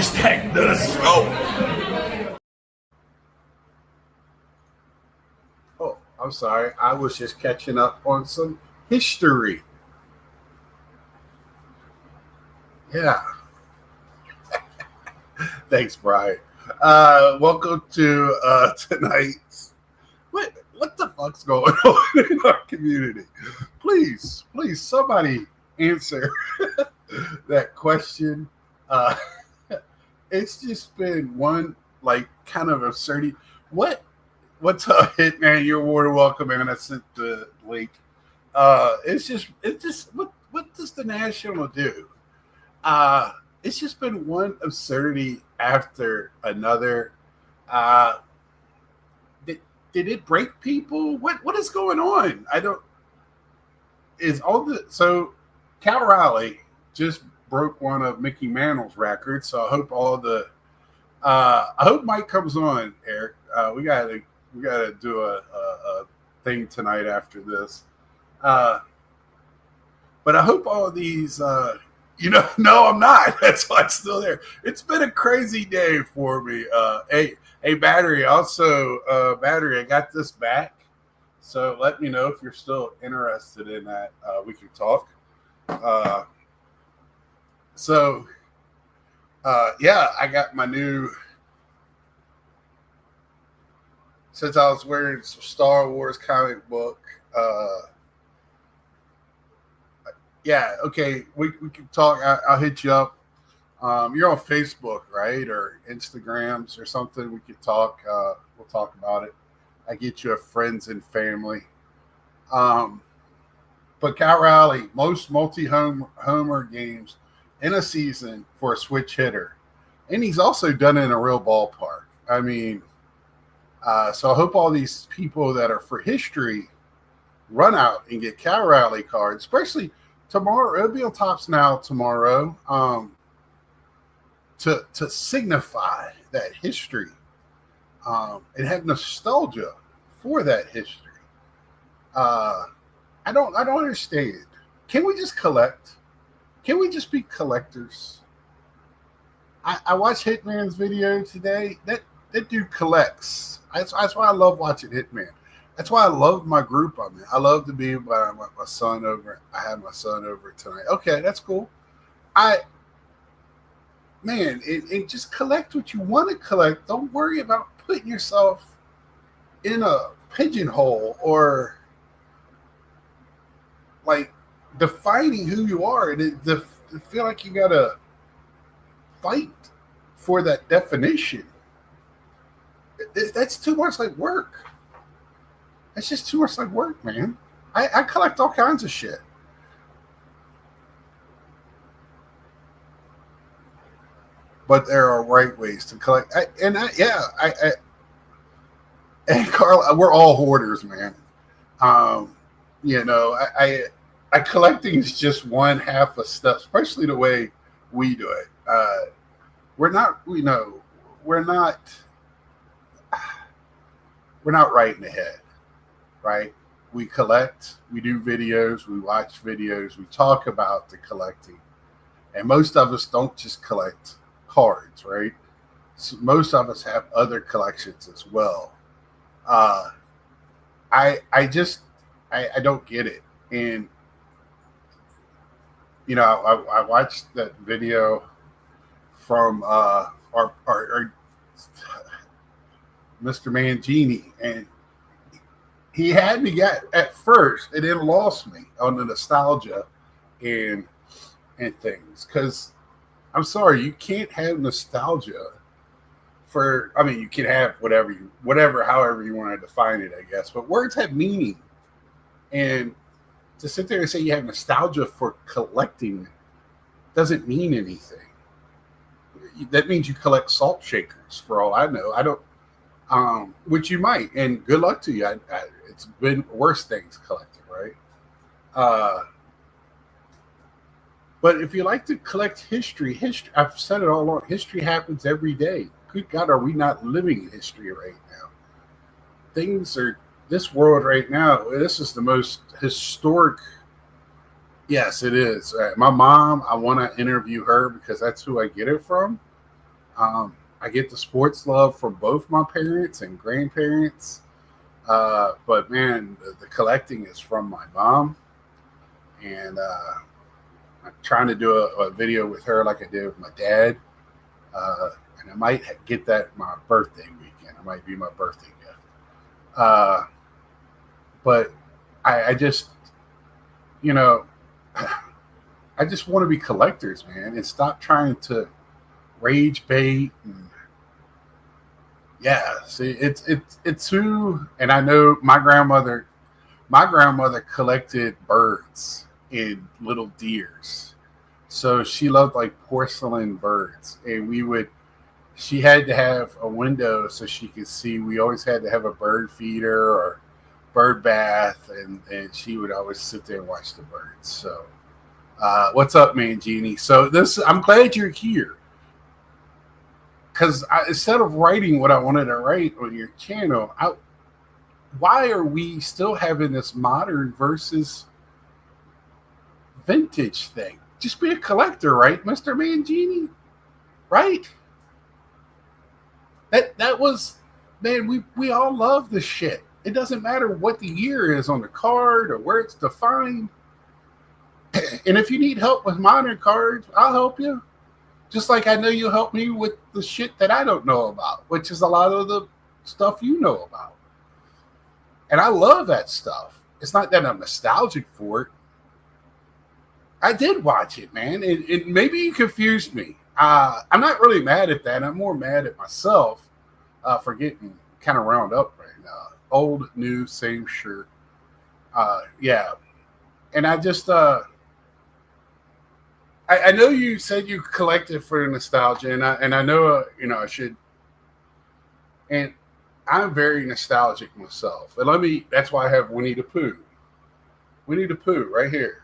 Hashtag the show. Oh, I'm sorry. I was just catching up on some history. Yeah. Thanks, Brian. Welcome to tonight's. What the fuck's going on in our community? Please, somebody answer that question. Uh, it's just been one like kind of absurdity. What's up, Hitman? You're more than welcome, and I sent the link. It's just what does the National do? It's just been one absurdity after another. Uh, did it break people? What is going on? I don't. Is all the so Cal Raleigh just broke one of Mickey Mantle's records. So I hope all the I hope Mike comes on, Eric. We gotta do a thing tonight after this. But I hope all of these no, I'm not. That's why I'm still there. It's been a crazy day for me. Hey, Battery. Also, Battery, I got this back. So let me know if you're still interested in that. We can talk. Yeah, I got my new. Since I was wearing some Star Wars comic book. Yeah, okay, we can talk. I'll hit you up. You're on Facebook, right, or Instagrams or something. We could talk. We'll talk about it. I get you a friends and family. But Cal Raleigh, most multi-homer games in a season for a switch hitter, and he's also done it in a real ballpark. I mean, so I hope all these people that are for history run out and get Cal Raleigh cards, especially. Tomorrow, it'll be on Topps Now tomorrow, to signify that history, and have nostalgia for that history. I don't understand. Can we just collect? Can we just be collectors? I watched Hitman's video today. That dude collects. That's why I love watching Hitman. That's why I love my group on there. I love to be with my son over. I have my son over tonight. Okay, that's cool. It just collect what you want to collect. Don't worry about putting yourself in a pigeonhole or like defining who you are. And to feel like you got to fight for that definition. That's too much like work. It's just too much like work, man. I collect all kinds of shit. But there are right ways to collect. And Carl, we're all hoarders, man. I collecting is just one half of stuff, especially the way we do it. We're not right in the head. Right? We collect, we do videos, we watch videos, we talk about the collecting. And most of us don't just collect cards, right? So most of us have other collections as well. I don't get it. And I watched that video from our Mr. Mangini, and he had me at first, and then lost me on the nostalgia and things. Because I'm sorry, you can't have nostalgia for. I mean, you can have however you want to define it, I guess. But words have meaning, and to sit there and say you have nostalgia for collecting doesn't mean anything. That means you collect salt shakers, for all I know. I don't. Which you might, and good luck to you. It's been worse things collected, right? But if you like to collect history, I've said it all along, history happens every day. Good God, are we not living in history right now? This world right now, this is the most historic. Yes, it is. My mom, I want to interview her because that's who I get it from. I get the sports love from both my parents and grandparents. But man, the collecting is from my mom, and I'm trying to do a video with her like I did with my dad. And I might get that my birthday weekend. It might be my birthday gift. But I just, you know, I just want to be collectors, man, and stop trying to rage bait. And yeah, see, it's who, and I know my grandmother collected birds and little deers. So she loved like porcelain birds, and she had to have a window so she could see. We always had to have a bird feeder or bird bath, and she would always sit there and watch the birds. So, what's up, man, Jeannie? So I'm glad you're here, because instead of writing what I wanted to write on your channel, why are we still having this modern versus vintage thing? Just be a collector, right, Mr. Mangini? Right? That was, man, we all love this shit. It doesn't matter what the year is on the card or where it's defined. And if you need help with modern cards, I'll help you. Just like I know you'll help me with the shit that I don't know about, which is a lot of the stuff you know about. And I love that stuff. It's not that I'm nostalgic for it. I did watch it, man. It maybe you confused me. I'm not really mad at that. I'm more mad at myself for getting kind of round up right now. Old, new, same shirt. Yeah. And I just, I know you said you collected for the nostalgia, and I know, I should. And I'm very nostalgic myself. And that's why I have Winnie the Pooh. Winnie the Pooh right here.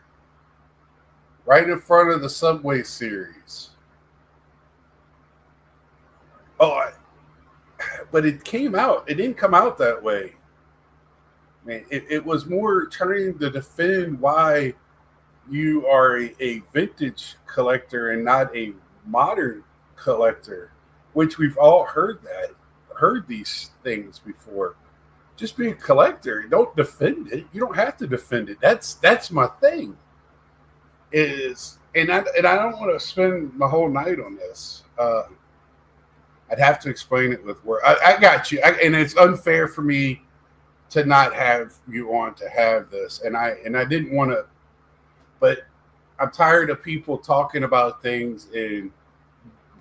Right in front of the Subway series. Oh, but it came out. It didn't come out that way. Man, it was more trying to defend why you are a vintage collector and not a modern collector, which we've all heard these things before. Just be a collector. Don't defend it. You don't have to defend it. That's my thing. And I don't want to spend my whole night on this. I'd have to explain it with words. I got you. And it's unfair for me to not have you on to have this. And I didn't want to, but I'm tired of people talking about things and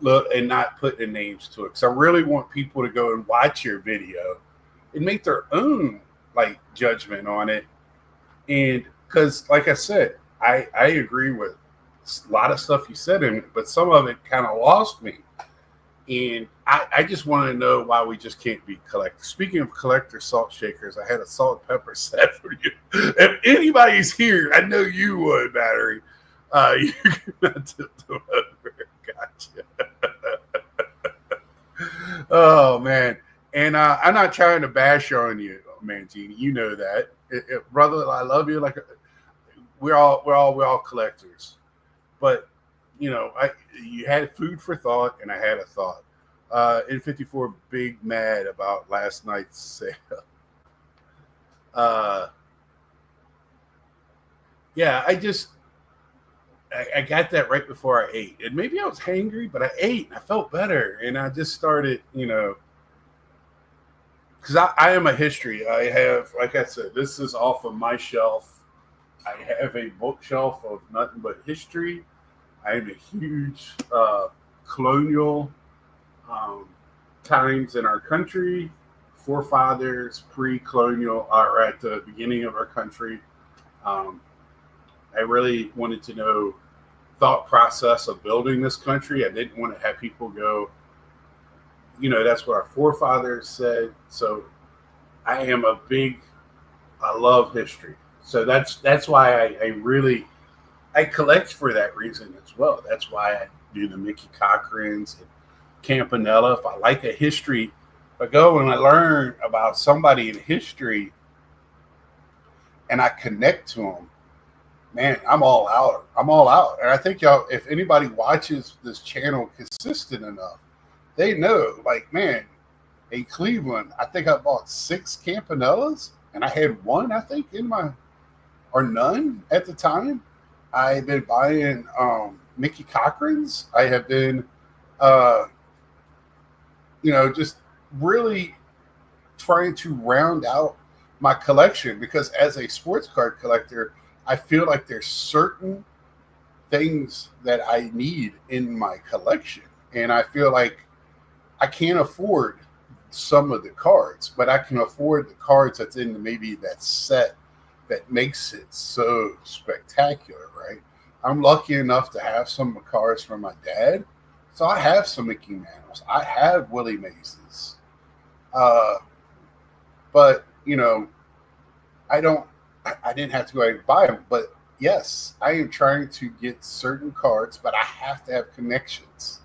not putting names to it. Because I really want people to go and watch your video and make their own judgment on it. And because, like I said, I agree with a lot of stuff you said in it, but some of it kind of lost me. And I just want to know why we just can't be collectors. Speaking of collector salt shakers, I had a salt and pepper set for you. If anybody's here, I know you would, Battery. You can tip them over. Gotcha. Oh, man. And I'm not trying to bash on you, Mangini. You know that. Brother, I love you. We're all collectors. But you had food for thought, and I had a thought. N54 big mad about last night's sale. Yeah, I got that right before I ate. And maybe I was hangry, but I ate and I felt better. And I just started, because I am a history. I have, like I said, this is off of my shelf. I have a bookshelf of nothing but history. I am a huge colonial times in our country, forefathers, pre-colonial, are at the beginning of our country. I really wanted to know thought process of building this country. I didn't want to have people go, that's what our forefathers said. So I love history. So that's why I collect for that reason as well. That's why I do the Mickey Cochrans and Campanella. If I like a history, if I go and I learn about somebody in history and I connect to them, man, I'm all out. And I think y'all, if anybody watches this channel consistent enough, they know, like, man, in Cleveland, I think I bought 6 Campanellas, and I had one, I think, in my, or none at the time. I've been buying Mickey Cochran's. I have been, uh, just really trying to round out my collection because as a sports card collector, I feel like there's certain things that I need in my collection. And I feel like I can't afford some of the cards, but I can afford the cards that's in maybe that set that makes it so spectacular, right? I'm lucky enough to have some of the cards from my dad. So I have some Mickey Mantles. I have Willie Mays. Uh, but, I don't, I didn't have to go out and buy them. But yes, I am trying to get certain cards, but I have to have connections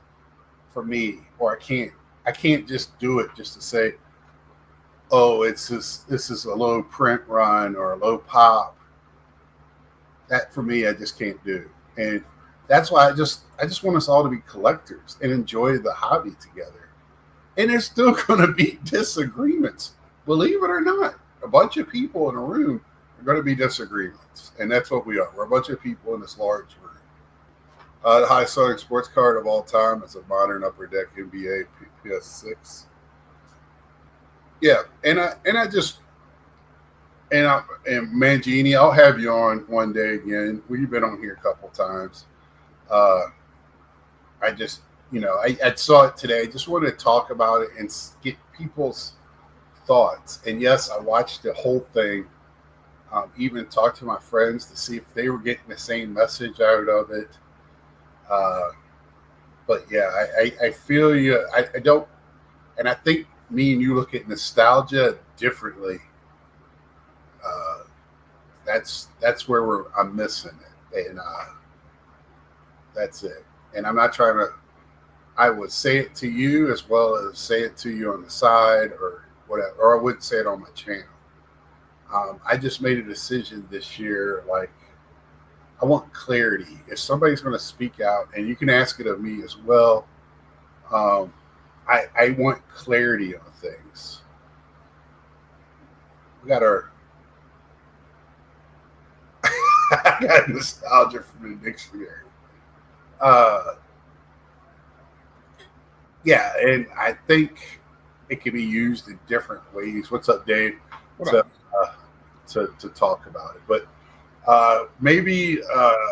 for me, or I can't just do it just to say, oh, this is a low print run or a low pop. That for me, I just can't do. And that's why I just want us all to be collectors and enjoy the hobby together. And there's still going to be disagreements, believe it or not. A bunch of people in a room are going to be disagreements, and that's what we are. We're a bunch of people in this large room. The highest selling sports card of all time is a modern Upper Deck NBA PS6. Yeah, and Mangini, I'll have you on one day again. We've been on here a couple times. I just, I saw it today. I just wanted to talk about it and get people's thoughts. And yes, I watched the whole thing. Even talked to my friends to see if they were getting the same message out of it. But yeah, I feel you. I don't, and I think me and you look at nostalgia differently. That's where I'm missing it, and that's it. And I'm not trying to. I would say it to you as well as say it to you on the side or whatever, or I wouldn't say it on my channel. I just made a decision this year, like I want clarity. If somebody's going to speak out, and you can ask it of me as well, I want clarity on things. We got our I got nostalgia from the dictionary. Yeah, and I think it can be used in different ways. What's up, Dave? To talk about it, but maybe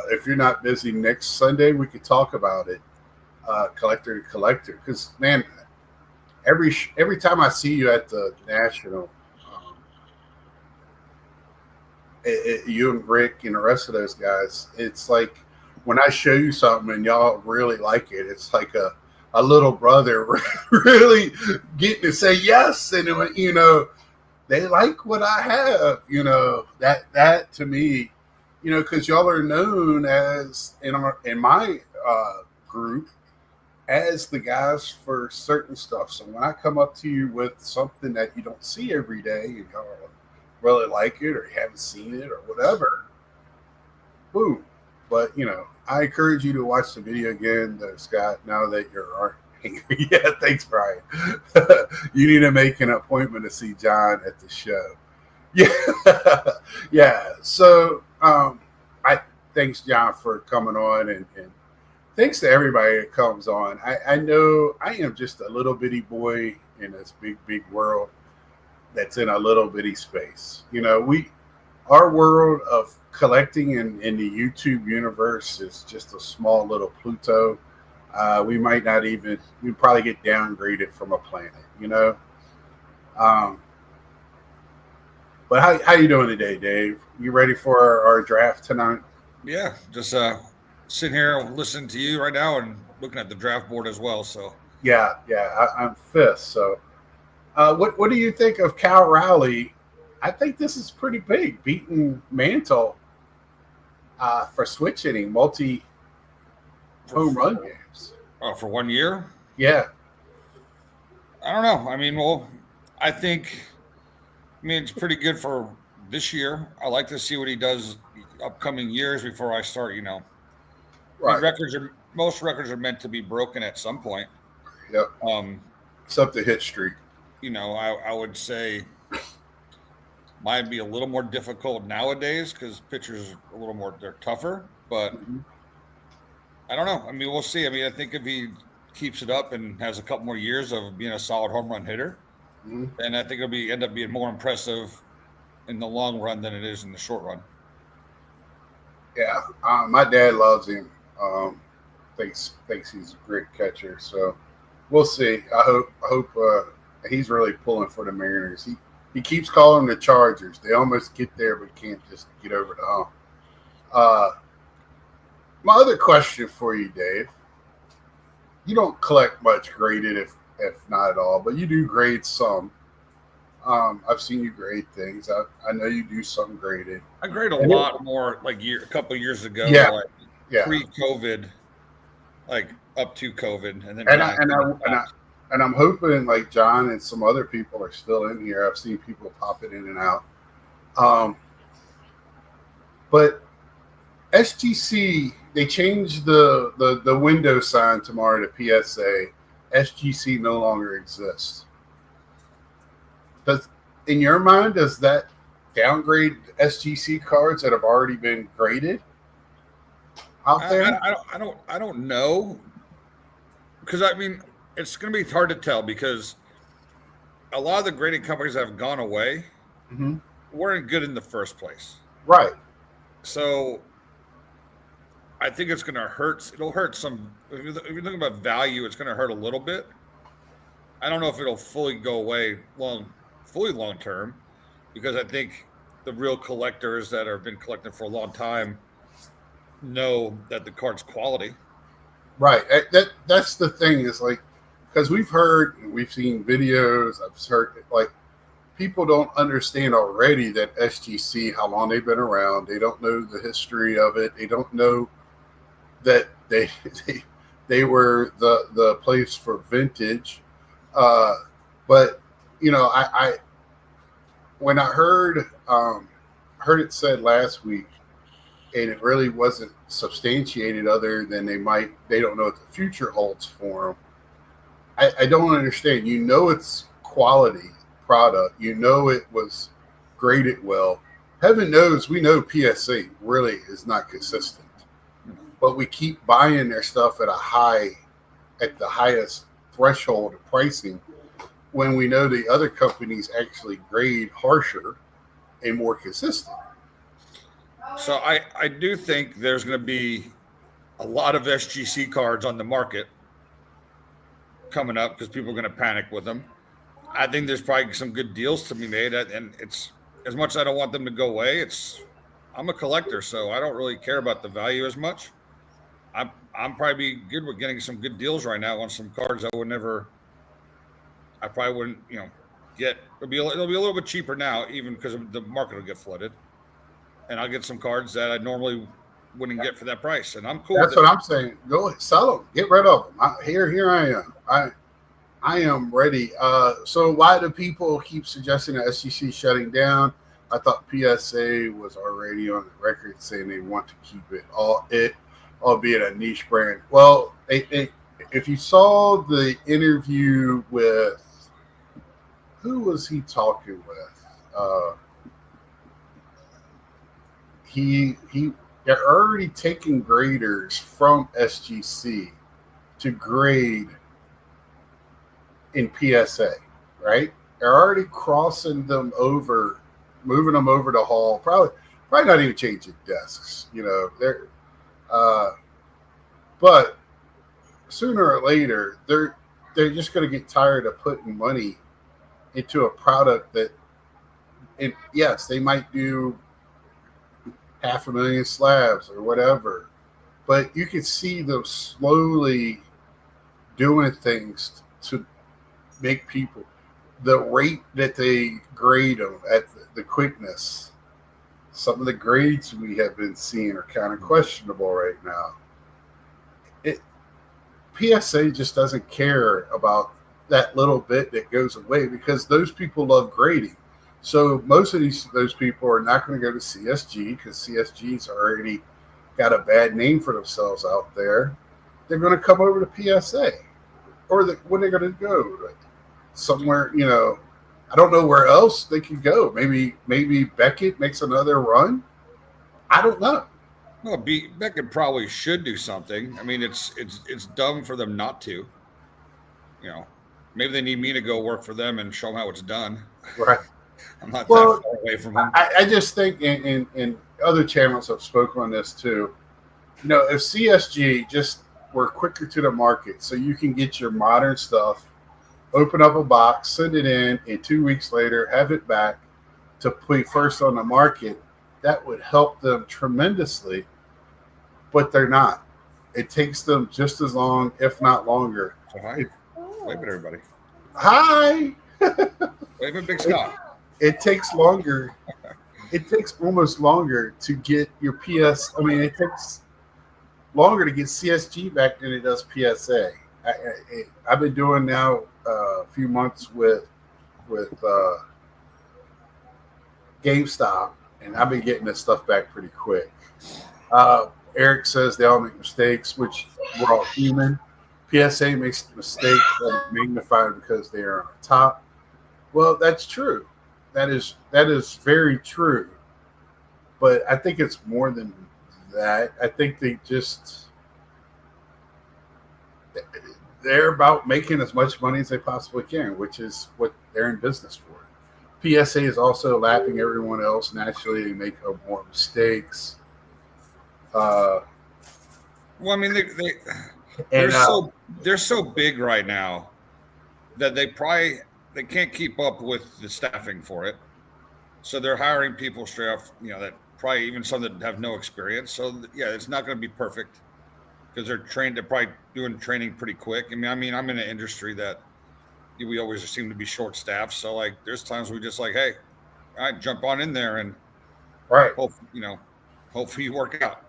if you're not busy next Sunday, we could talk about it, collector to collector. Because man, every time I see you at the National, you and Rick and the rest of those guys, it's like when I show you something and y'all really like it, it's like a little brother really getting to say yes, and they like what I have, that to me, because y'all are known as in my group as the guys for certain stuff. So when I come up to you with something that you don't see every day and y'all really like it or you haven't seen it or whatever, boom. But I encourage you to watch the video again, Scott. Now that you're angry, yeah, thanks, Brian. You need to make an appointment to see John at the show. Yeah, yeah. So, I thanks John for coming on, and thanks to everybody that comes on. I know I am just a little bitty boy in this big world that's in a little bitty space. Our world of collecting in the YouTube universe is just a small little Pluto. We probably get downgraded from a planet, But how you doing today, Dave? You ready for our draft tonight? Yeah, just sitting here listening to you right now and looking at the draft board as well. So yeah, I'm fifth. So, what do you think of Cal Raleigh? I think this is pretty big, beating Mantle for switch hitting multi home run games. Oh, for 1 year? Yeah. I don't know. I mean, it's pretty good for this year. I like to see what he does upcoming years before I start, Right. Most records are meant to be broken at some point. Yep. Um, It's up the hit streak. I would say might be a little more difficult nowadays because pitchers are a little more they're tougher. But Mhm. I don't know. I mean, we'll see. I mean, I think if he keeps it up and has a couple more years of being a solid home run hitter, Mhm. then I think it'll end up being more impressive in the long run than it is in the short run. Yeah, my dad loves him. Thinks he's a great catcher. So we'll see. I hope he's really pulling for the Mariners. He keeps calling the Chargers. They almost get there, but can't just get over the hump. My other question for you, Dave. You don't collect much graded, if not at all, but you do grade some. I've seen you grade things. I know you do some graded. I grade a lot more like a couple of years ago, Yeah. like Yeah, pre-COVID, like up to COVID, and then and I'm hoping like John and some other people are still in here. I've seen people popping in and out. But SGC, they changed the window sign tomorrow to PSA. SGC no longer exists. In your mind, does that downgrade SGC cards that have already been graded out there? I don't know, because I mean it's going to be hard to tell because a lot of the grading companies that have gone away Mm-hmm. weren't good in the first place. Right. So I think it's going to hurt. It'll hurt some. If you're thinking about value, it's going to hurt a little bit. I don't know if it'll fully go away long term, because I think the real collectors that have been collecting for a long time know that the card's quality. Right. That's the thing is like, because we've seen videos. I've heard like people don't understand already that SGC, how long they've been around. They don't know the history of it. They don't know that they were the place for vintage. But I when I heard it said last week, and it really wasn't substantiated other than they don't know what the future holds for them. I don't understand. It's quality product. It was graded well. Heaven knows we know PSA really is not consistent, but we keep buying their stuff at the highest threshold of pricing when we know the other companies actually grade harsher and more consistent. So I do think there's going to be a lot of SGC cards on the market coming up because people are going to panic with them. I think there's probably some good deals to be made, and it's as much as I don't want them to go away. I'm a collector, so I don't really care about the value as much. I'm probably good with getting some good deals right now on some cards I probably wouldn't get. It'll be a little bit cheaper now, even because the market will get flooded, and I'll get some cards that I normally wouldn't get for that price, and I'm cool. That's what I'm saying. Go ahead, sell them, get rid of them. Here I am. I am ready. So why do people keep suggesting that SGC shutting down? I thought PSA was already on the record saying they want to keep it, albeit a niche brand. Well, if you saw the interview with, who was he talking with? They're already taking graders from SGC to grade in PSA, right? They're already crossing them over, moving them over to Hall. Probably not even changing desks. But sooner or later, they're just going to get tired of putting money into a product that, and yes, they might do 500,000 slabs or whatever, but you can see them slowly doing things to make people, the rate that they grade them at the quickness. Some of the grades we have been seeing are kind of questionable right now. PSA just doesn't care about that little bit that goes away because those people love grading. So most of those people are not going to go to CSG because CSG's already got a bad name for themselves out there. They're going to come over to PSA. or when they're going to go like, somewhere. I don't know where else they can go. Maybe Beckett makes another run. I don't know. Well, Beckett probably should do something. I mean, it's dumb for them not to. You know, maybe they need me to go work for them and show them how it's done. Right. I'm not that Well, far away from them. I just think, and other channels have spoken on this too. If CSG just were quicker to the market, so you can get your modern stuff, open up a box, send it in, and 2 weeks later have it back to put first on the market, that would help them tremendously. But they're not. It takes them just as long, if not longer. So hi, wave at everybody. Hi. Wave at Big Scott. It takes longer. It takes almost longer to get your PS. I mean, it takes longer to get CSG back than it does PSA. I've been doing now a few months with GameStop, and I've been getting this stuff back pretty quick. Eric says they all make mistakes, which we're all human. PSA makes mistakes that are magnified because they are on top. Well, that's true. That is very true. But I think it's more than that. I think they're about making as much money as they possibly can, which is what they're in business for. PSA is also lapping everyone else. Naturally, they make more mistakes. Well, I mean, they're so big right now that they can't keep up with the staffing for it. So they're hiring people straight off, that probably even some that have no experience. So yeah, it's not going to be perfect because they're trained. They're probably doing training pretty quick. I mean, I'm in an industry that we always seem to be short staffed. So like, there's times we just like, hey, all right, jump on in there and hopefully you work out.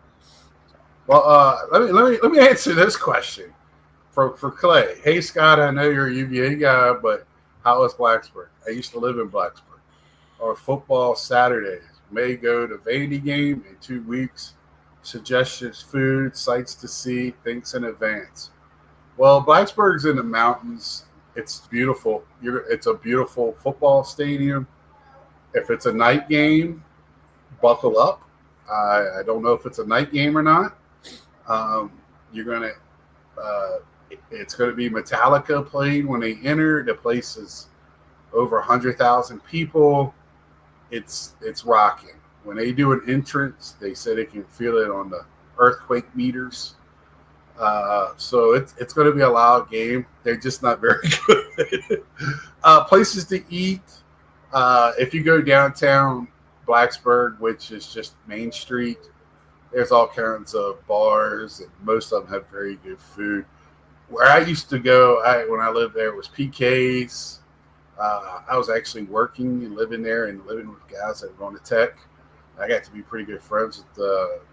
Well, let me answer this question for Clay. Hey Scott, I know you're a UVA guy, but how is Blacksburg? I used to live in Blacksburg. Or football Saturdays. May go to Vandy game in 2 weeks. Suggestions, food, sights to see, thanks in advance. Well, Blacksburg's in the mountains. It's beautiful. It's a beautiful football stadium. If it's a night game, buckle up. I don't know if it's a night game or not. It's gonna be Metallica playing when they enter. The place is over 100,000 people. It's rocking. When they do an entrance, they say they can feel it on the earthquake meters. So it's going to be a loud game. They're just not very good. Places to eat. If you go downtown Blacksburg, which is just Main Street, there's all kinds of bars, and most of them have very good food. Where I used to go when I lived there was PK's. I was actually working and living there and living with guys that were going to Tech. I got to be pretty good friends with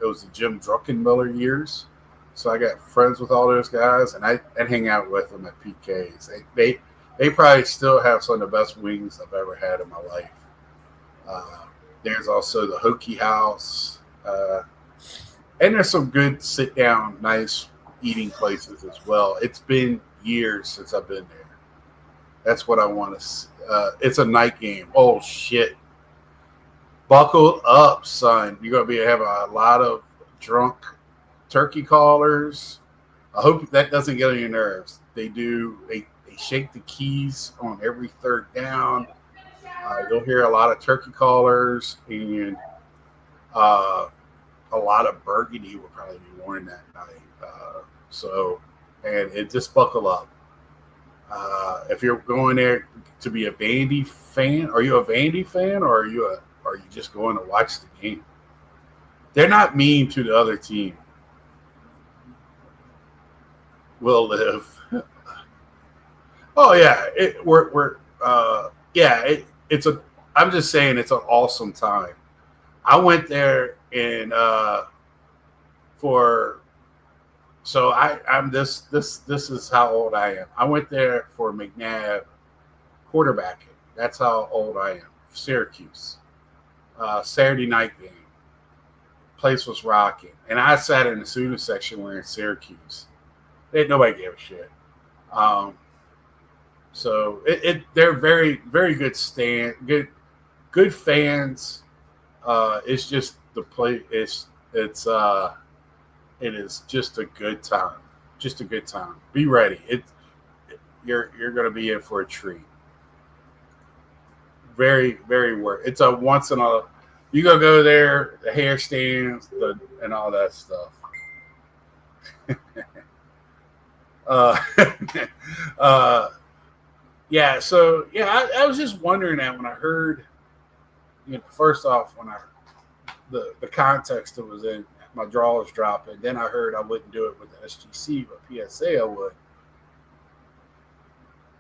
it was the Jim Druckenmiller years. So I got friends with all those guys, and I'd hang out with them at PK's. They probably still have some of the best wings I've ever had in my life. There's also the Hokie House. And there's some good sit-down, nice eating places as well. It's been years since I've been there. That's what I want to see. It's a night game. Oh, shit. Buckle up, son. You're going to have a lot of drunk turkey callers. I hope that doesn't get on your nerves. They shake the keys on every third down. You'll hear a lot of turkey callers, and a lot of burgundy will probably be worn that night. And just buckle up. If you're going there to be a Vandy fan, are you a Vandy fan, or are you just going to watch the game? They're not mean to the other team. Will live. Oh yeah, I'm just saying it's an awesome time. I went there this is how old I am. I went there for McNabb quarterbacking. That's how old I am. Syracuse. Saturday night game. Place was rocking. And I sat in the student section wearing Syracuse. Nobody gave a shit. So they're very very good fans. It's just the play. It is just a good time. Just a good time. Be ready. You're going to be in for a treat. Very very worth. It's a once in a. You gonna go there, the hair stands, and all that stuff. Yeah. So yeah, I was just wondering that when I heard, first off when the context it was in, my draw was dropping. Then I heard I wouldn't do it with the SGC, but PSA I would.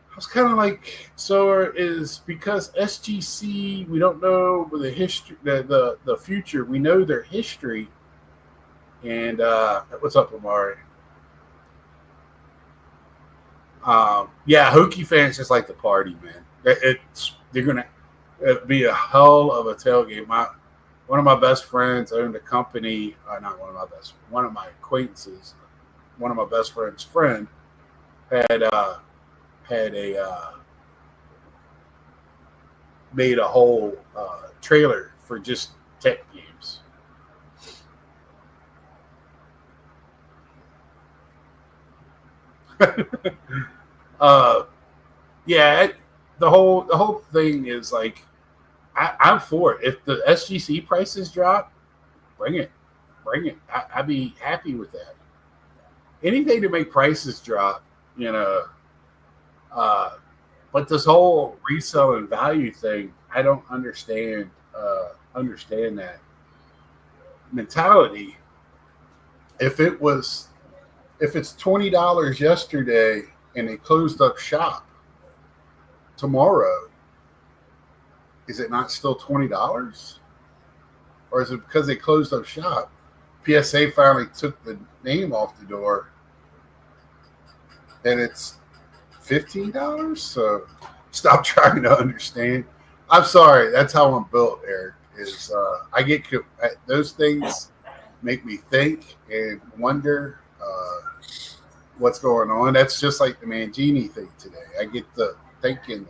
I was kind of like, so is because SGC, we don't know the history, the future. We know their history. And what's up, Amari? Yeah, Hokie fans just like the party, man. They're gonna be a hell of a tailgate. One of my best friends owned a company. Not one of my best. One of my acquaintances. One of my best friend's friend had made a whole trailer for just tech games. Yeah, the whole thing is like, I'm for it. If the SGC prices drop, bring it. I'd be happy with that. Anything to make prices drop, but this whole resale and value thing, I don't understand that mentality. If it's $20 yesterday and they closed up shop tomorrow, is it not still $20? Or is it because they closed up shop? PSA finally took the name off the door and it's $15? So stop trying to understand. I'm sorry. That's how I'm built, Eric. I get those things make me think and wonder what's going on. That's just like the Mangini thing today. I get the thinking,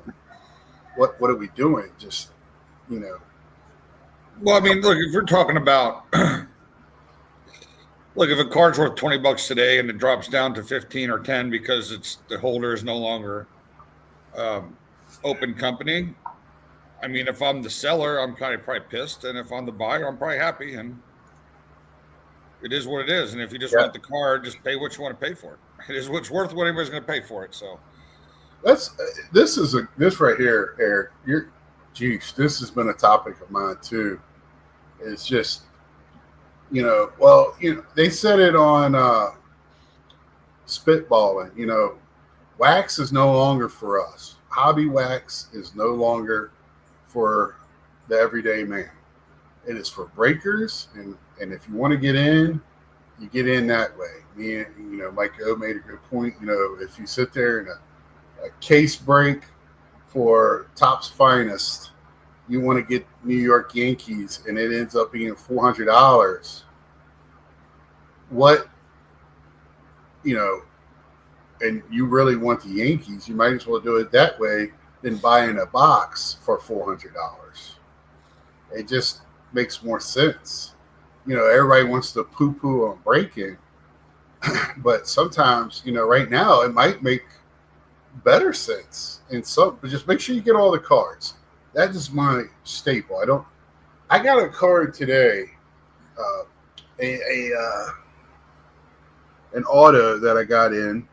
what are we doing? Just, Well, I mean, look, if we're talking about, look, if a card's worth $20 today and it drops down to 15 or 10 because the holder is no longer open company. I mean, if I'm the seller, I'm probably pissed, and if I'm the buyer, I'm probably happy, and it is what it is. And if you just want the card, just pay what you want to pay for it. It is what's worth what anybody's going to pay for it. So this right here, Eric. This has been a topic of mine too. It's just, they said it on Spitballing. Wax is no longer for us. Hobby wax is no longer for the everyday man. It is for breakers, and if you want to get in, you get in that way. Mike O made a good point. If you sit there in a case break for Topps Finest, you want to get New York Yankees, and it ends up being $400. And you really want the Yankees, you might as well do it that way than buying a box for $400. It just makes more sense. Everybody wants to poo-poo on breaking, but sometimes, right now it might make better sense. But just make sure you get all the cards. That is my staple. I got a card today, an auto that I got in.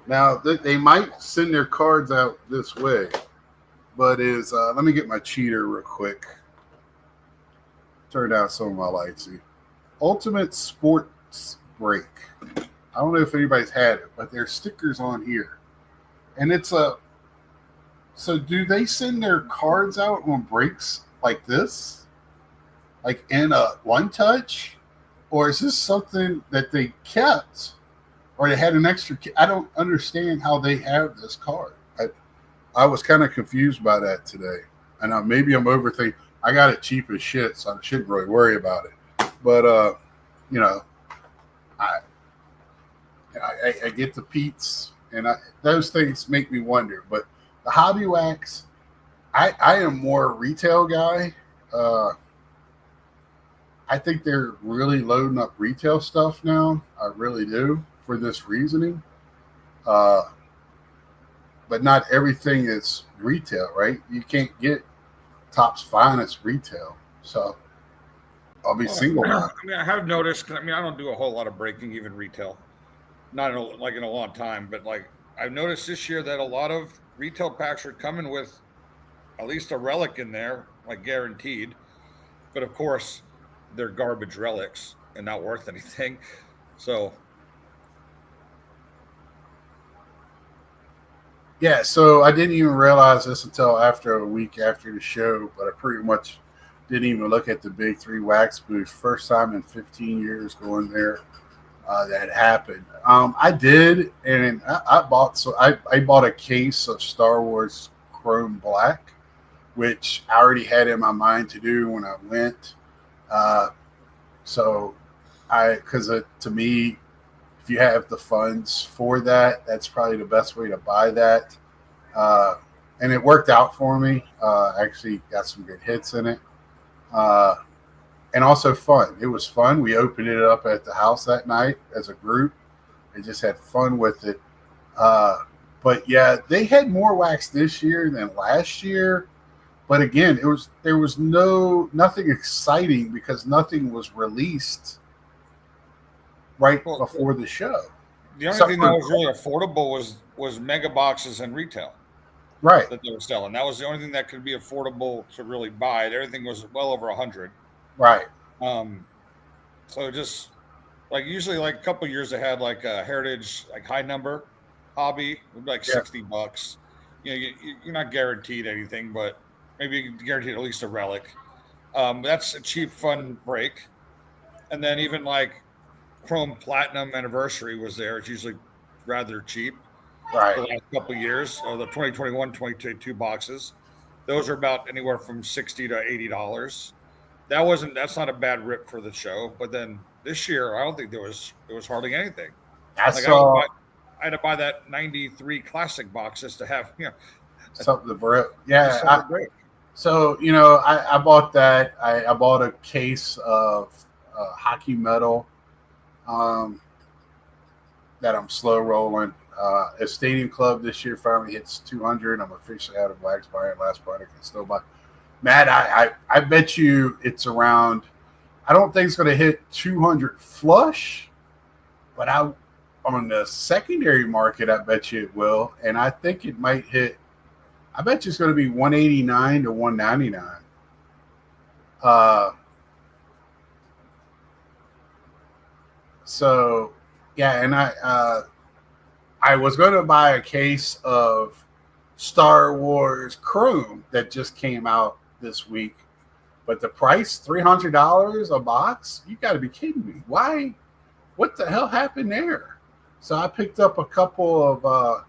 Now they might send their cards out this way, but let me get my cheater real quick. Turn down some of my lights. Ultimate Sports Break. I don't know if anybody's had it, but there's stickers on here, and it's So do they send their cards out on breaks like this, like in a one touch, or is this something that they kept? Or they had an extra. I don't understand how they have this card. I was kind of confused by that today, and maybe I'm overthinking. I got it cheap as shit, so I shouldn't really worry about it. But I get the Pete's, and those things make me wonder. But the hobby wax, I am more a retail guy. I think they're really loading up retail stuff now. I really do for this reasoning. But not everything is retail, right? You can't get Topps Finest retail. So I'll be single. I mean, I have noticed. I mean, I don't do a whole lot of breaking, even retail, not in a long time. But like I've noticed this year that a lot of retail packs are coming with at least a relic in there, like guaranteed. But of course, they're garbage relics and not worth anything. So yeah, so I didn't even realize this until after a week after the show, but I pretty much didn't even look at the Big Three wax booth. First time in 15 years going there that happened. I did, and I bought I bought a case of Star Wars Chrome Black, which I already had in my mind to do when I went. Because to me, if you have the funds for that, that's probably the best way to buy that. And it worked out for me. Actually got some good hits in it. And also fun. It was fun. We opened it up at the house that night as a group and just had fun with it. But yeah, they had more wax this year than last year. But again, there was nothing exciting because nothing was released before the show. The only thing that was really affordable was mega boxes and retail. Right. That they were selling. That was the only thing that could be affordable to really buy. Everything was well over 100. Right. So just like usually like a couple of years ahead, like a Heritage, like high number hobby would be like $60. You know, you're not guaranteed anything, but maybe you can guarantee at least a relic. That's a cheap, fun break. And then even like Chrome Platinum Anniversary was there. It's usually rather cheap. Right. For the last couple of years, or the 2021, 2022 boxes, those are about anywhere from $60 to $80. That's not a bad rip for the show. But then this year, I don't think there was hardly anything. I had to buy that 93 classic boxes to have something to break. Yeah. So I bought that. I bought a case of hockey metal that I'm slow rolling. A Stadium Club this year finally hits 200. I'm officially out of wax buying. Last product I can still buy. Matt, I bet you it's around. I don't think it's going to hit 200 flush, but on the secondary market, I bet you it will, and I think it might hit. I bet you it's going to be 189 to 199. So yeah, and I was going to buy a case of Star Wars Chrome that just came out this week, but the price $300 a box. You got to be kidding me! Why? What the hell happened there? So I picked up a couple of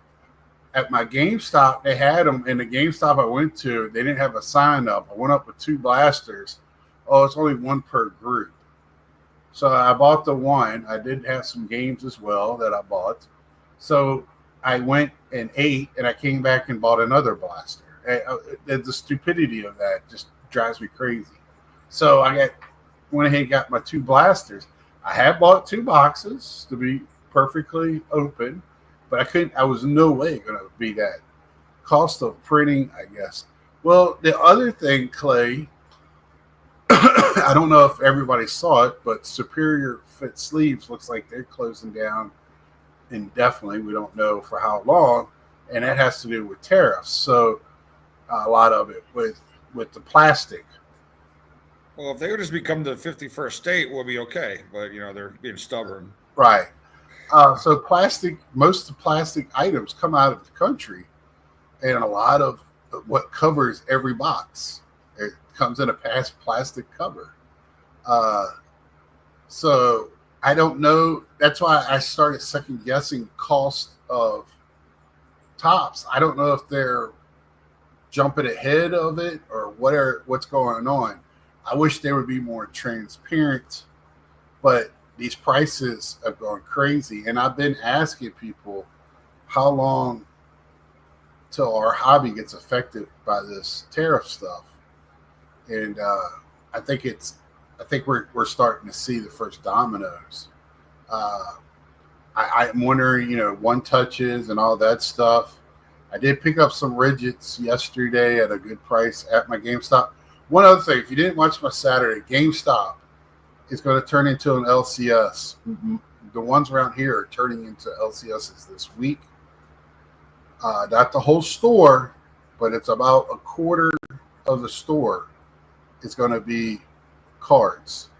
at my GameStop. They had them in the GameStop I went to. They didn't have a sign up. I went up with 2 blasters. Oh, it's only one per group. So I bought the one. I did have some games as well that I bought. So I went and ate, and I came back and bought another blaster. The stupidity of that just drives me crazy. So I went ahead and got my 2 blasters. I had bought 2 boxes to be perfectly open, but I was no way going to be that. Cost of printing, I guess. Well, the other thing, Clay, I don't know if everybody saw it, but Superior Fit Sleeves looks like they're closing down indefinitely. We don't know for how long, and that has to do with tariffs. So a lot of it with the plastic. Well, if they would just become the 51st state, we'll be okay. But they're being stubborn. Right. So most of the plastic items come out of the country, and a lot of what covers every box, it comes in a plastic cover. So I don't know. That's why I started second guessing cost of Topps. I don't know if they're jumping ahead of it or what's going on. I wish they would be more transparent, but these prices have gone crazy. And I've been asking people how long till our hobby gets affected by this tariff stuff. And I think we're starting to see the first dominoes. I'm wondering, one touches and all that stuff. I did pick up some Ridgets yesterday at a good price at my GameStop. One other thing, if you didn't watch my Saturday, GameStop is going to turn into an LCS. The ones around here are turning into LCSs this week. Not the whole store, but it's about a quarter of the store is going to be cards,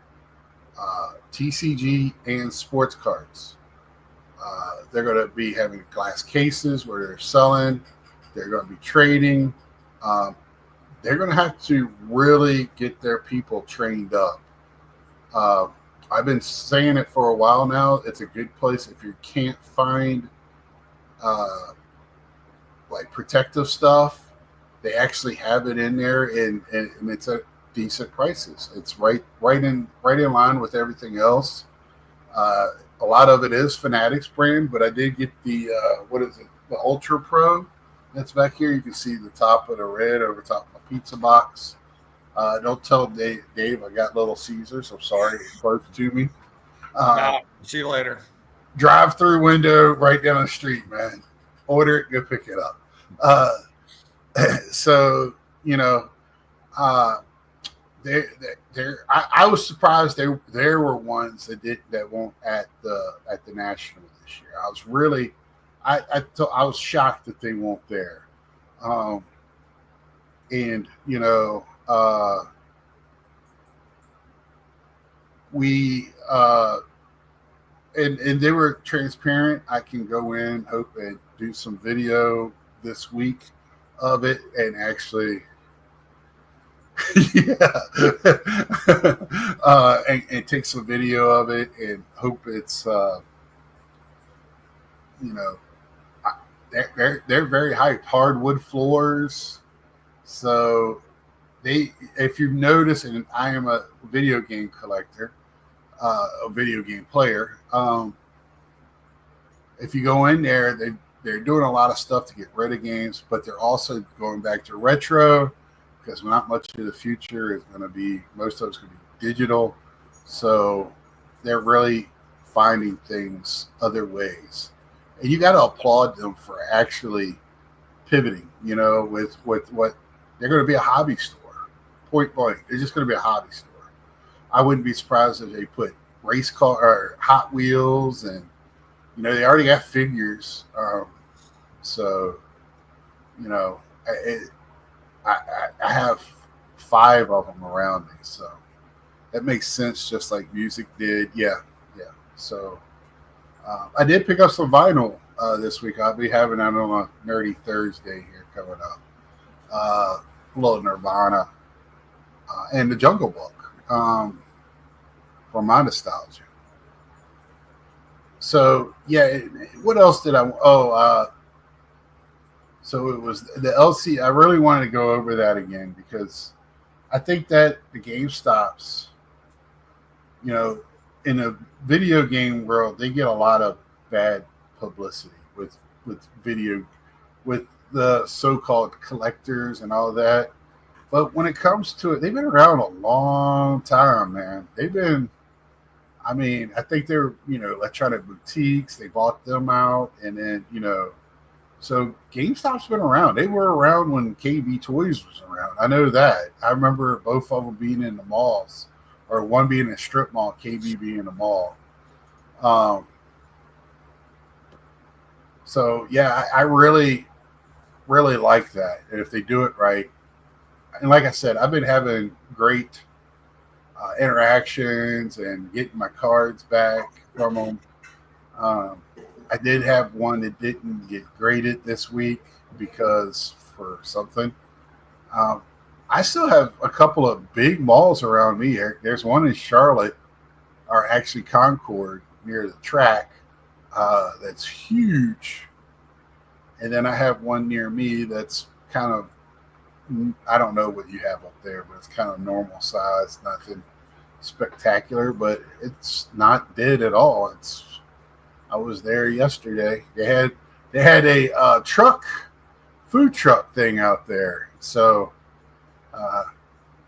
TCG and sports cards. They're going to be having glass cases where they're selling. They're going to be trading. They're going to have to really get their people trained up. I've been saying it for a while now. It's a good place if you can't find like protective stuff. They actually have it in there, and it's at decent prices. It's right in line with everything else. A lot of it is Fanatics brand, but I did get the the Ultra Pro that's back here. You can see the top of the red over top of my pizza box. Don't tell Dave I got Little Caesars. I'm sorry, it's close to me. See you later. Drive-through window right down the street, man. Order it, go pick it up. So I was surprised there were ones that won't at the National this year. I was really I was shocked that they won't there. We and they were transparent. I can go in, hope and do some video this week of it and actually and take some video of it and hope it's they're very hyped. Hardwood floors. So if you've noticed, and I am a video game collector, a video game player, if you go in there, they're doing a lot of stuff to get rid of games, but they're also going back to retro because not much of the future is going to be, most of it's going to be digital. So they're really finding things other ways. And you got to applaud them for actually pivoting, with what they're going to be a hobby store. Point blank. They're just going to be a hobby store. I wouldn't be surprised if they put race car or Hot Wheels and, they already got figures. So, I have 5 of them around me. So that makes sense, just like music did. Yeah. So I did pick up some vinyl this week. I'll be having that on a Nerdy Thursday here coming up. A little Nirvana and the Jungle Book for my nostalgia. So yeah, what else did I? So it was the LC. I really wanted to go over that again because I think that the GameStops, in a video game world, they get a lot of bad publicity with the so-called collectors and all that. But when it comes to it, they've been around a long time, man. I think they're, electronic boutiques. They bought them out, and then, so GameStop's been around. They were around when KB Toys was around. I know that. I remember both of them being in the malls, or one being in a strip mall, KB being in a mall. So yeah, I really, really like that. And if they do it right, and like I said, I've been having great interactions and getting my cards back from them. I did have one that didn't get graded this week because for something. I still have a couple of big malls around me. There's one in Charlotte, or actually Concord, near the track, that's huge. And then I have one near me that's kind of, I don't know what you have up there, but it's kind of normal size, nothing spectacular, but it's not dead at all. I was there yesterday. They had a food truck thing out there. So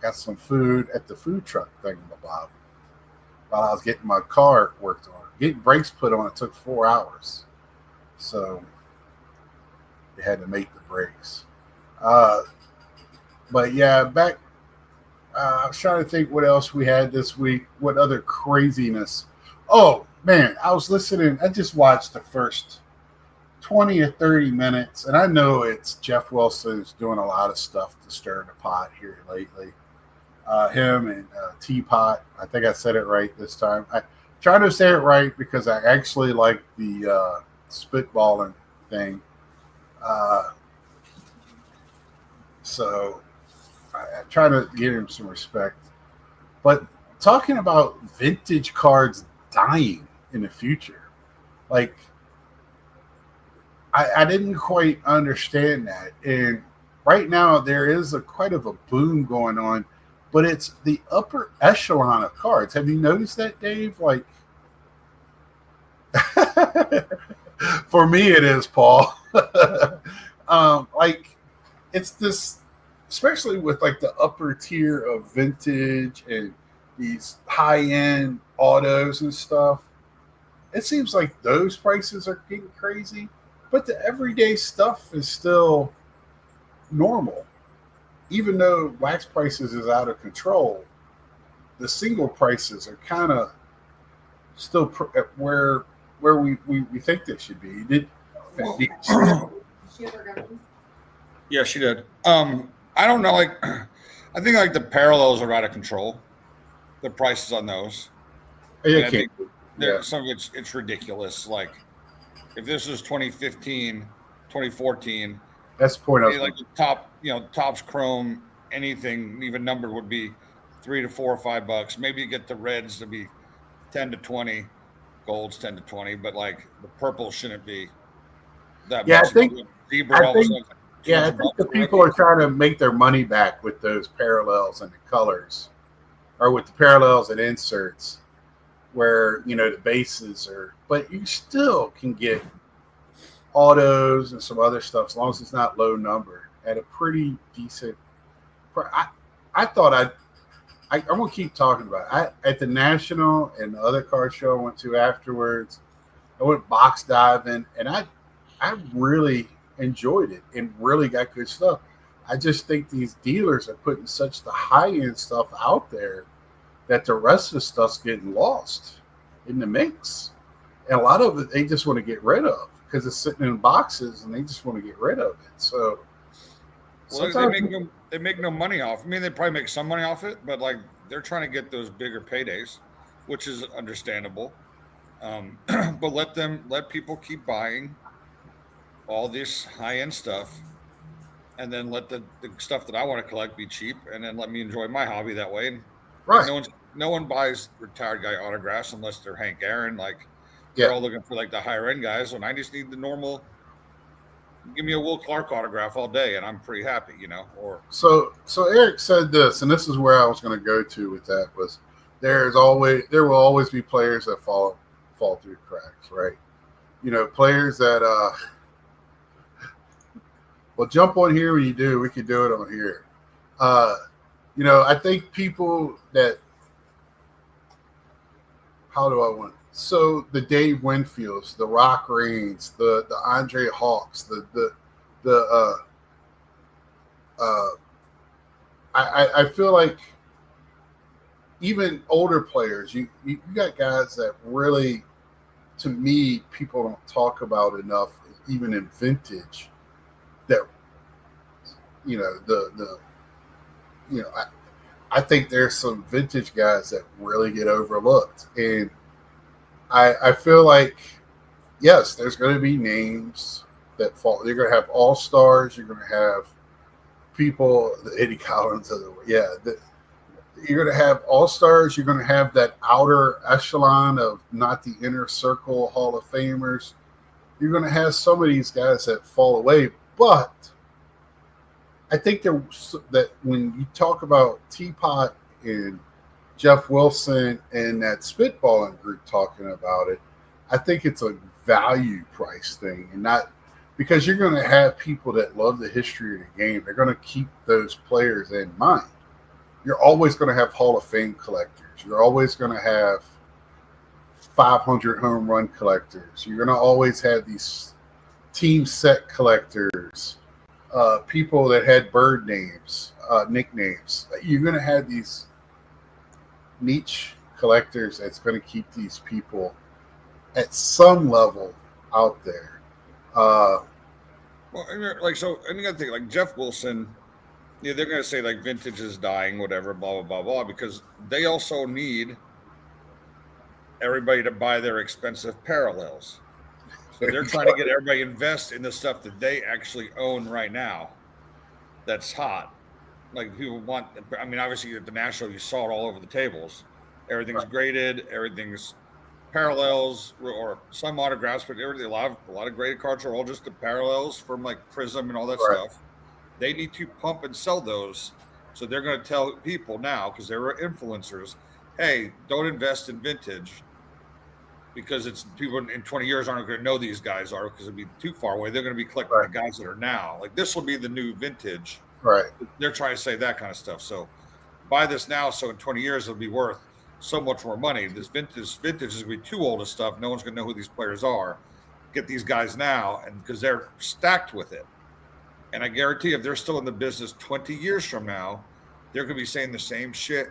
got some food at the food truck thing, Bob. While I was getting my car worked on, getting brakes put on, it took 4 hours. So they had to make the brakes. But yeah, back. I was trying to think what else we had this week. What other craziness? Oh man, I was listening. I just watched the first 20 or 30 minutes, and I know it's Jeff Wilson is doing a lot of stuff to stir the pot here lately. Him and Teapot. I think I said it right this time. I trying to say it right because I actually like the spitballing thing. So I'm trying to give him some respect. But talking about vintage cards dying in the future, like I didn't quite understand that. And right now there is quite of a boom going on, but it's the upper echelon of cards. Have you noticed that, Dave? Like, for me, it is, Paul. Like, it's this, especially with like the upper tier of vintage and these high-end autos and stuff. It seems like those prices are getting crazy, but the everyday stuff is still normal. Even though wax prices is out of control, the single prices are kind of still where we think they should be. Yeah, she did. I don't know. Like, I think like the parallels are out of control. The prices on those. Some of it's ridiculous. Like, if this is 2015, 2014, that's the point. Like the top, Topps Chrome, anything even numbered would be $3 to $4 or $5. Maybe you get the reds to be 10 to 20, golds 10 to 20, but like the purple shouldn't be that much. I think the people are trying to make their money back with those parallels and the colors, or with the parallels and inserts, where the bases are. But you still can get autos and some other stuff as long as it's not low number at a pretty decent. I thought I'm gonna keep talking about it. At the National and the other car show I went to afterwards, I went box diving, and I really enjoyed it and really got good stuff. I just think these dealers are putting such the high-end stuff out there that the rest of the stuff's getting lost in the mix. And a lot of it they just want to get rid of because it's sitting in boxes and they just want to get rid of it. So they make no money off. I mean, they probably make some money off it, but like they're trying to get those bigger paydays, which is understandable. But let people keep buying all this high-end stuff, and then let the stuff that I want to collect be cheap, and then let me enjoy my hobby that way. And right. No one buys retired guy autographs unless they're Hank Aaron. Like, they're all looking for like the higher end guys, and I just need the normal. Give me a Will Clark autograph all day, and I'm pretty happy, Or so Eric said this, and this is where I was going to go to with that was there will always be players that fall through cracks, right? Players that well, jump on here when you do. We can do it on here. I think people that how do I want? So the Dave Winfields, the Rock Reigns, the Andre Hawks, I feel like even older players, you got guys that really, to me, people don't talk about enough, even in vintage. That I think there's some vintage guys that really get overlooked, and I feel like yes, there's going to be names that fall. You're going to have all stars. You're going to have people, the Eddie Collins of you're going to have all stars. You're going to have that outer echelon of not the inner circle Hall of Famers. You're going to have some of these guys that fall away. But I think that when you talk about Teapot and Jeff Wilson and that spitballing group talking about it, I think it's a value price thing, and not because you're going to have people that love the history of the game. They're going to keep those players in mind. You're always going to have Hall of Fame collectors. You're always going to have 500 home run collectors. You're going to always have these team set collectors, people that had bird names, nicknames. You're going to have these niche collectors that's going to keep these people at some level out there. Well, like, so, and you got to think, like Jeff Wilson, yeah, they're going to say like vintage is dying, whatever, blah, blah, blah, blah, because they also need everybody to buy their expensive parallels. So they're trying to get everybody to invest in the stuff that they actually own right now that's hot. Like people want, I mean, obviously at the National, you saw it all over the tables. Everything's graded, everything's parallels or some autographs, but everything, a lot of graded cards are all just the parallels from like Prism and all that stuff. They need to pump and sell those. So they're going to tell people now, because they were influencers, hey, don't invest in vintage because it's people in 20 years aren't going to know these guys are because it'd be too far away. They're going to be collecting the guys that are now. Like this will be the new vintage. Right. They're trying to say that kind of stuff. So buy this now, so in 20 years it'll be worth so much more money. This vintage is going to be too old of stuff. No one's going to know who these players are. Get these guys now, and because they're stacked with it. And I guarantee if they're still in the business 20 years from now, they're going to be saying the same shit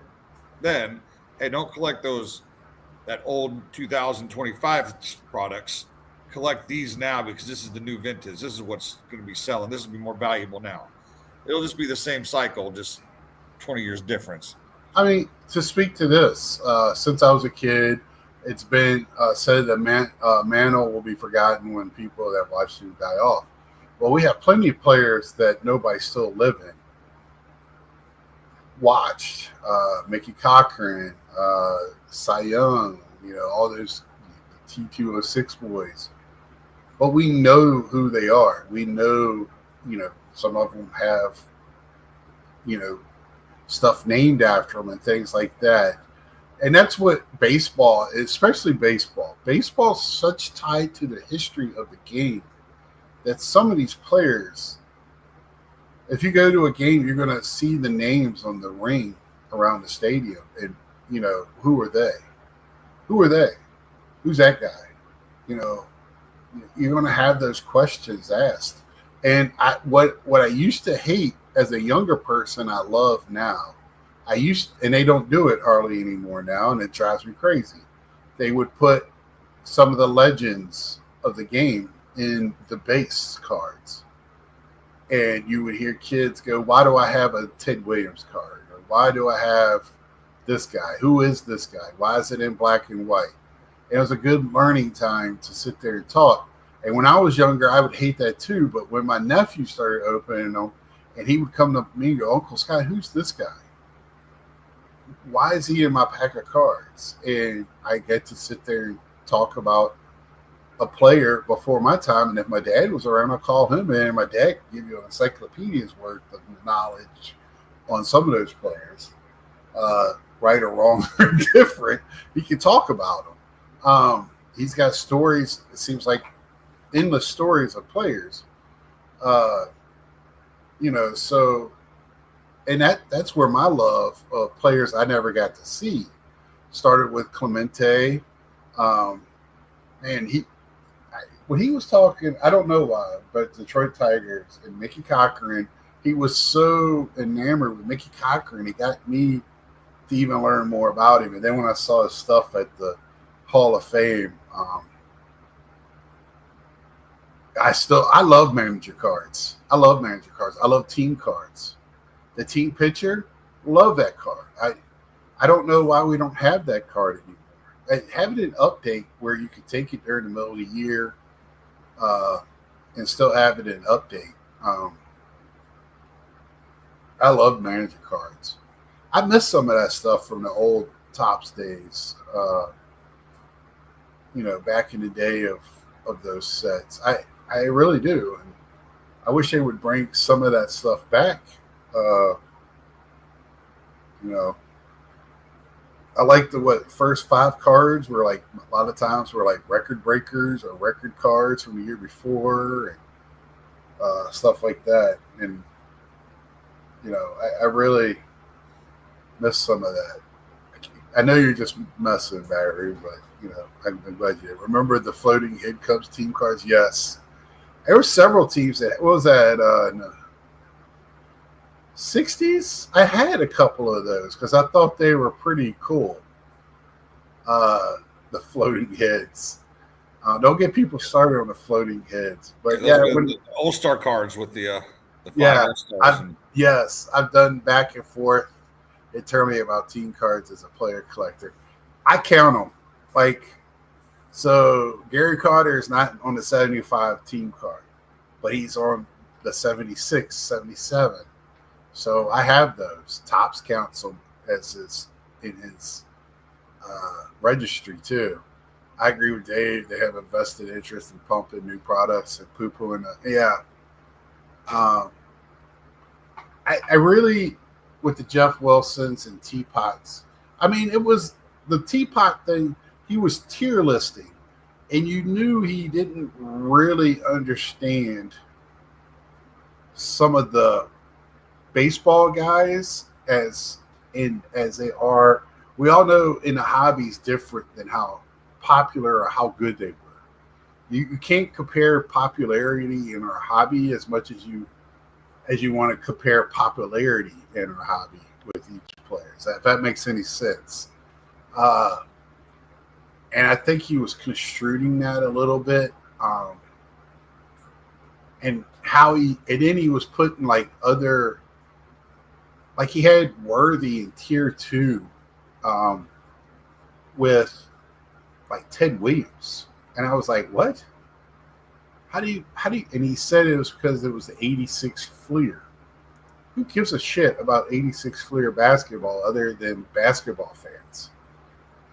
then. Hey, don't collect that old 2025 products. Collect these now because this is the new vintage. This is what's going to be selling. This will be more valuable now. It'll just be the same cycle, just 20 years difference. I mean, to speak to this, since I was a kid, it's been said that Mantle will be forgotten when people that watched him die off. Well, we have plenty of players that nobody's still living. Watched Mickey Cochran, Cy Young, all those T206 boys. But we know who they are. We know, some of them have, stuff named after them and things like that. And that's what baseball, especially baseball. Baseball's such tied to the history of the game that some of these players, if you go to a game, you're going to see the names on the ring around the stadium. And, who are they? Who are they? Who's that guy? You're going to have those questions asked. And what I used to hate as a younger person, I love now. And they don't do it hardly anymore now, and it drives me crazy. They would put some of the legends of the game in the base cards. And you would hear kids go, why do I have a Ted Williams card? Or why do I have this guy? Who is this guy? Why is it in black and white? And it was a good learning time to sit there and talk. And when I was younger, I would hate that too. But when my nephew started opening them, and he would come to me and go, Uncle Scott, who's this guy? Why is he in my pack of cards? And I get to sit there and talk about a player before my time. And if my dad was around, I'd call him in. And my dad could give you an encyclopedia's worth of knowledge on some of those players, right or wrong or different. He can talk about them. He's got stories, it seems like endless stories of players. So, and that's where my love of players I never got to see started with Clemente. When he was talking, I don't know why, but Detroit Tigers and Mickey Cochran, he was so enamored with Mickey Cochran, he got me to even learn more about him. And then when I saw his stuff at the Hall of Fame, I love manager cards. I love team cards. The team pitcher, love that card. I don't know why we don't have that card anymore. Having an update where you could take it during the middle of the year and still have it in update. I love manager cards. I miss some of that stuff from the old Topps days. Back in the day of those sets. I really do. And I wish they would bring some of that stuff back. I like the first 5 cards were like a lot of times were like record breakers or record cards from the year before and stuff like that. And I really miss some of that. I know you're just messing, Barry, but I'm glad you did. Remember the floating head Cubs team cards? Yes, there were several teams that what was that in the 60s. I had a couple of those because I thought they were pretty cool. The floating heads. Don't get people started on the floating heads, but the All-Star cards with the 5 All-Stars. Yes, I've done back and forth. It turned me about team cards as a player collector. I count them. So Gary Carter is not on the 75 team card, but he's on the 76, 77. So I have those. Topps counts them as in his registry too. I agree with Dave. They have a vested interest in pumping new products and poo-pooing. I really, with the Jeff Wilsons and teapots, I mean, it was the teapot thing. He was tier listing, and you knew he didn't really understand some of the baseball guys as they are. We all know in the hobby's different than how popular or how good they were. You can't compare popularity in our hobby as much as you want to compare popularity in our hobby with each player. If that makes any sense. And I think he was construing that a little bit. And then he was putting he had Worthy in tier 2 with Ted Williams. And I was like, what? How do you, and he said it was because it was the 86 Fleer. Who gives a shit about 86 Fleer basketball other than basketball fans?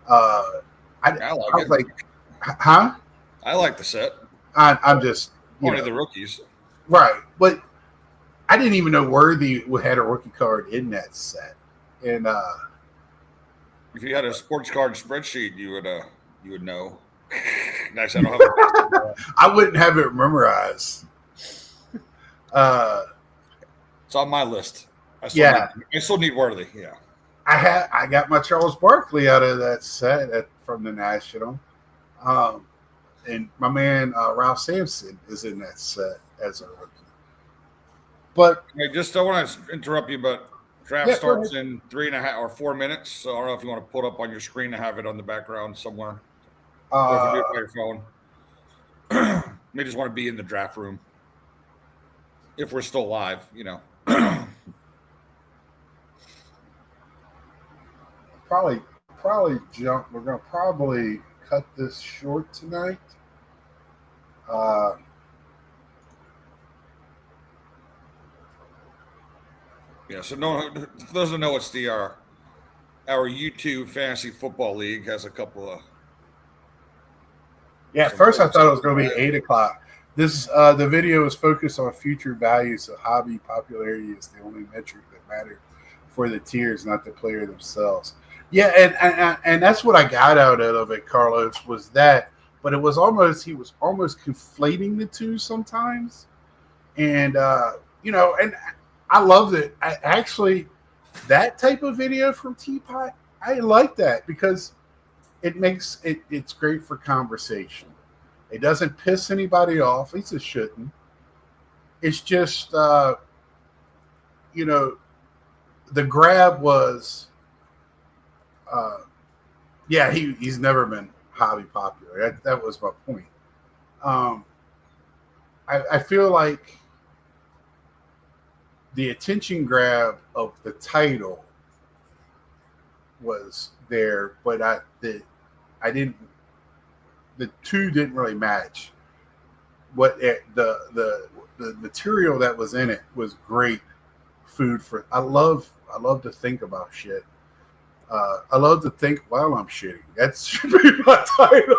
I was like, huh? I like the set. I'm just only the rookies, right? But I didn't even know Worthy had a rookie card in that set. And if you had a sports card spreadsheet, you would know. Nice, I don't have it. I wouldn't have it memorized. It's on my list. I still need Worthy. Yeah. I got my Charles Barkley out of that set from the National. And my man Ralph Sampson is in that set as a rookie. But I just don't want to interrupt you, but draft starts in 3.5 or 4 minutes. So I don't know if you want to put up on your screen to have it on the background somewhere. Or if you do it by your phone. May just want to be in the draft room. If we're still live, Probably jump. We're gonna probably cut this short tonight. So for those who know, it's our YouTube Fantasy Football League has a couple of. Yeah, at first I thought it was going to be 8 o'clock. This the video is focused on future values, so hobby popularity is the only metric that matters for the tiers, not the player themselves. Yeah, and that's what I got out of it, Carlos, was that. But he was almost conflating the two sometimes, and and I loved it. I actually that type of video from Teapot, I like that because it makes it's great for conversation. It doesn't piss anybody off. At least it shouldn't. It's just the grab was he's never been hobby popular. That was my point. I feel like the attention grab of the title was there, but the two didn't really match. The material that was in it was great food for. I love to think about shit. I love to think while I'm shitting. That should be my title.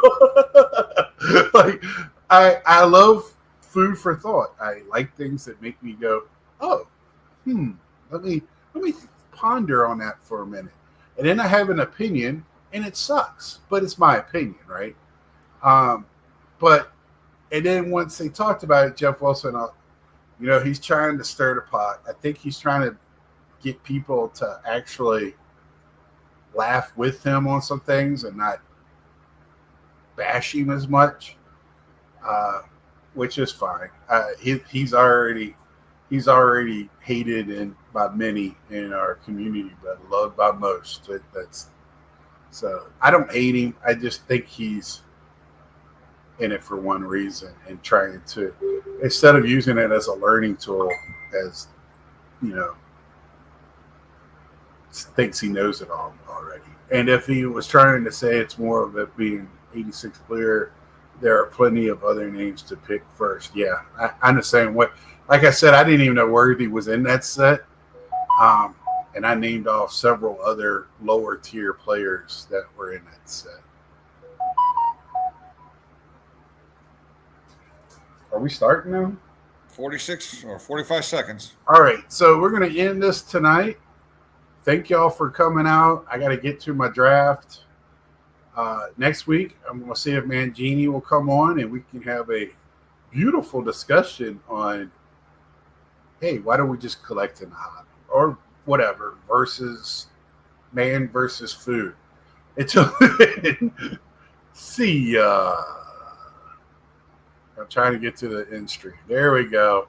I love food for thought. I like things that make me go, oh, let me ponder on that for a minute. and then I have an opinion, and it sucks, but it's my opinion, right? But and then once they talked about it, Jeff Wilson, he's trying to stir the pot. I think he's trying to get people to actually laugh with him on some things and not bash him as much, which is fine. He's already hated by many in our community, but loved by most. So I don't hate him. I just think he's in it for one reason and trying to, instead of using it as a learning tool, as thinks he knows it all already. And if he was trying to say it's more of it being 86 clear, there are plenty of other names to pick first. Yeah, I'm the same way. Like I said, I didn't even know Worthy was in that set. And I named off several other lower tier players that were in that set. Are we starting now? 46 or 45 seconds. All right, so we're going to end this tonight. Thank y'all for coming out. I got to get to my draft. Next week, I'm going to see if Mangini will come on and we can have a beautiful discussion on, hey, why don't we just collect in the hobby or whatever, versus man versus food. Until see ya. I'm trying to get to the end stream. There we go.